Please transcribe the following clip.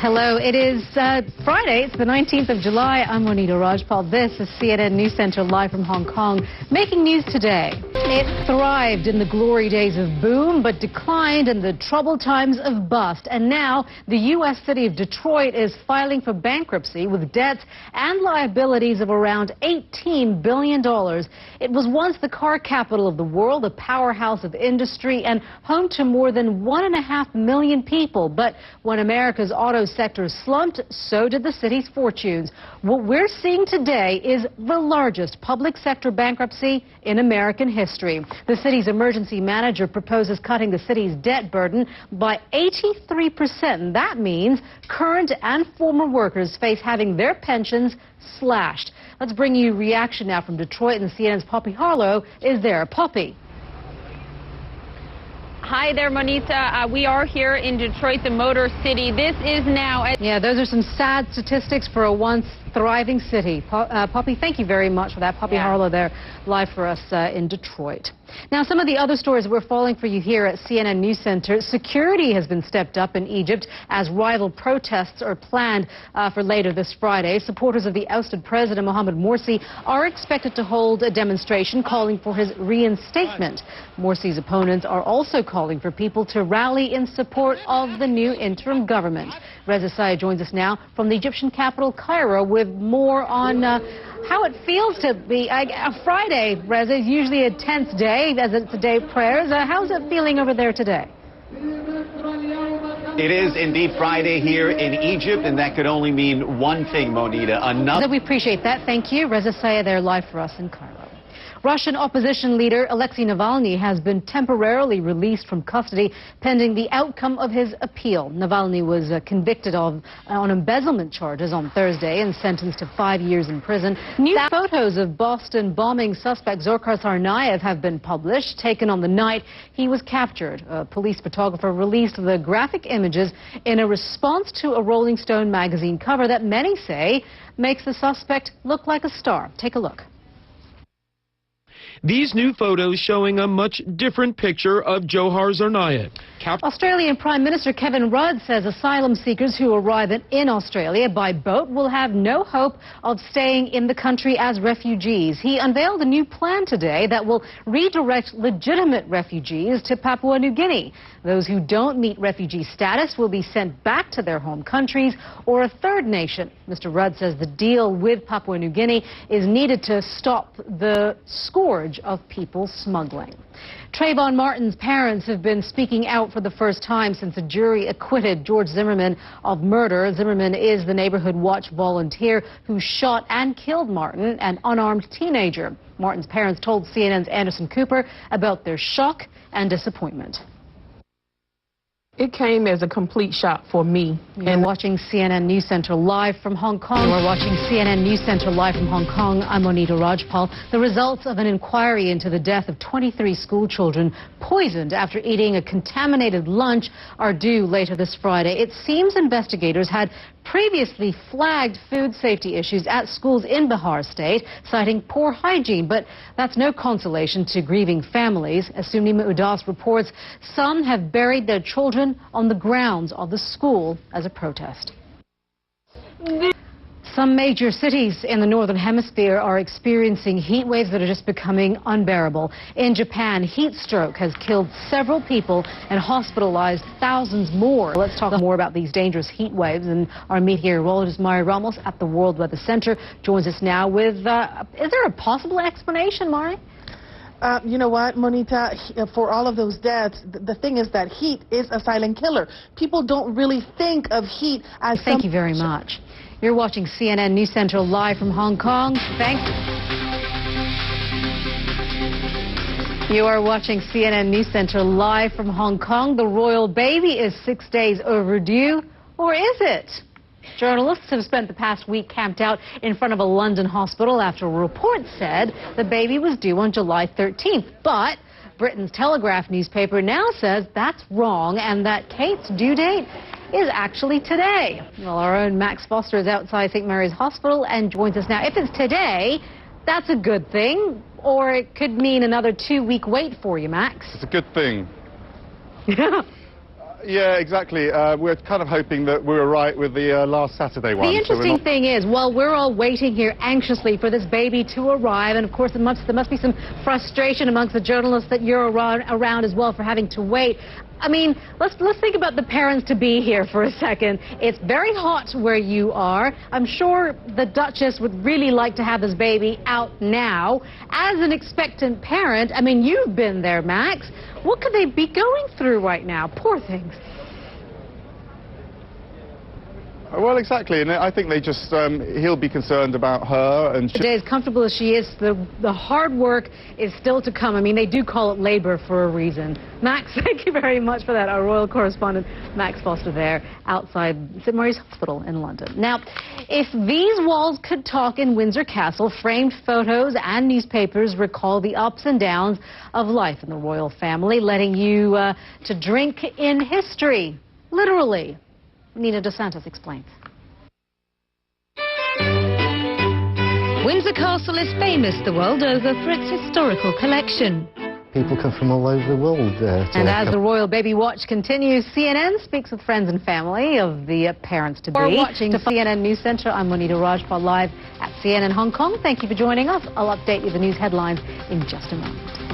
Hello, it is Friday, it's the 19th of July. I'm Monita Rajpal. This is CNN News Center live from Hong Kong. Making news today. It thrived in the glory days of boom, but declined in the troubled times of bust. And now the U.S. city of Detroit is filing for bankruptcy with debts and liabilities of around $18 billion. It was once the car capital of the world, a powerhouse of industry, and home to more than 1.5 million people. But when America's auto sector slumped, so did the city's fortunes. What we're seeing today is the largest public sector bankruptcy in American history. The city's emergency manager proposes cutting the city's debt burden by 83%. That means current and former workers face having their pensions slashed. Let's bring you reaction now from Detroit, and CNN's Poppy Harlow is there. Poppy. Hi there, Monita. We are here in Detroit, the Motor City. This is now... Yeah, those are some sad statistics for a once thriving city. Poppy, thank you very much for that. Poppy Harlow there, live for us in Detroit. Now, some of the other stories we're following for you here at CNN News Center. Security has been stepped up in Egypt as rival protests are planned for later this Friday. Supporters of the ousted President Mohamed Morsi are expected to hold a demonstration calling for his reinstatement. Morsi's opponents are also calling for people to rally in support of the new interim government. Reza Sayed joins us now from the Egyptian capital, Cairo, with more on how it feels to be a Friday. Reza, is usually a tense day, as it's a day of prayers. How's it feeling over there today? It is indeed Friday here in Egypt, and that could only mean one thing, Monita. We appreciate that. Thank you. Reza Sayed there live for us in Cairo. Russian opposition leader Alexei Navalny has been temporarily released from custody pending the outcome of his appeal. Navalny was convicted on embezzlement charges on Thursday and sentenced to 5 years in prison. New photos of Boston bombing suspect Dzhokhar Tsarnaev have been published, taken on the night he was captured. A police photographer released the graphic images in a response to a Rolling Stone magazine cover that many say makes the suspect look like a star. Take a look. These new photos showing a much different picture of Dzhokhar Tsarnaev. Australian Prime Minister Kevin Rudd says asylum seekers who arrive in Australia by boat will have no hope of staying in the country as refugees. He unveiled a new plan today that will redirect legitimate refugees to Papua New Guinea. Those who don't meet refugee status will be sent back to their home countries or a third nation. Mr. Rudd says the deal with Papua New Guinea is needed to stop the scourge of people smuggling. Trayvon Martin's parents have been speaking out for the first time since a jury acquitted George Zimmerman of murder. Zimmerman is the Neighborhood Watch volunteer who shot and killed Martin, an unarmed teenager. Martin's parents told CNN's Anderson Cooper about their shock and disappointment. It came as a complete shock for me. You're watching CNN News Center live from Hong Kong. We're watching CNN News Center live from Hong Kong. I'm Monita Rajpal. The results of an inquiry into the death of 23 school children poisoned after eating a contaminated lunch are due later this Friday. It seems investigators had previously flagged food safety issues at schools in Bihar State, citing poor hygiene. But that's no consolation to grieving families. As Sunima Udas reports, some have buried their children on the grounds of the school as a protest. Some major cities in the Northern Hemisphere are experiencing heat waves that are just becoming unbearable. In Japan, heat stroke has killed several people and hospitalized thousands more. Let's talk more about these dangerous heat waves, and our meteorologist Mari Ramos at the World Weather Center joins us now with, is there a possible explanation, Mari? You know what, Monita, for all of those deaths, the thing is that heat is a silent killer. People don't really think of heat as... Thank you very much. You're watching CNN News Center live from Hong Kong. Thanks. You are watching CNN News Center live from Hong Kong. The royal baby is 6 days overdue, or is it? Journalists have spent the past week camped out in front of a London hospital after a report said the baby was due on July 13th. But Britain's Telegraph newspaper now says that's wrong and that Kate's due date is actually today. Well, our own Max Foster is outside St. Mary's Hospital and joins us now. If it's today, that's a good thing, or it could mean another 2-week wait for you, Max. It's a good thing. Yeah, exactly. We're kind of hoping that we were right with the last Saturday one. The interesting thing is, while we're all waiting here anxiously for this baby to arrive, and of course there must be some frustration amongst the journalists that you're around as well for having to wait. I mean, let's think about the parents-to-be here for a second. It's very hot where you are. I'm sure the Duchess would really like to have this baby out now. As an expectant parent, I mean, you've been there, Max. What could they be going through right now? Poor things. Well, exactly, and I think they just, he'll be concerned about her and... Today, as comfortable as she is, the hard work is still to come. I mean, they do call it labor for a reason. Max, thank you very much for that. Our royal correspondent, Max Foster, there outside St Mary's Hospital in London. Now, if these walls could talk in Windsor Castle, framed photos and newspapers recall the ups and downs of life in the royal family, letting you to drink in history, literally. Nina DeSantis explains. Windsor Castle is famous the world over for its historical collection. People come from all over the world. And as the royal baby watch continues, CNN speaks with friends and family of the parents-to-be. We're watching CNN News Centre. I'm Monita Rajpal, live at CNN Hong Kong. Thank you for joining us. I'll update you the news headlines in just a moment.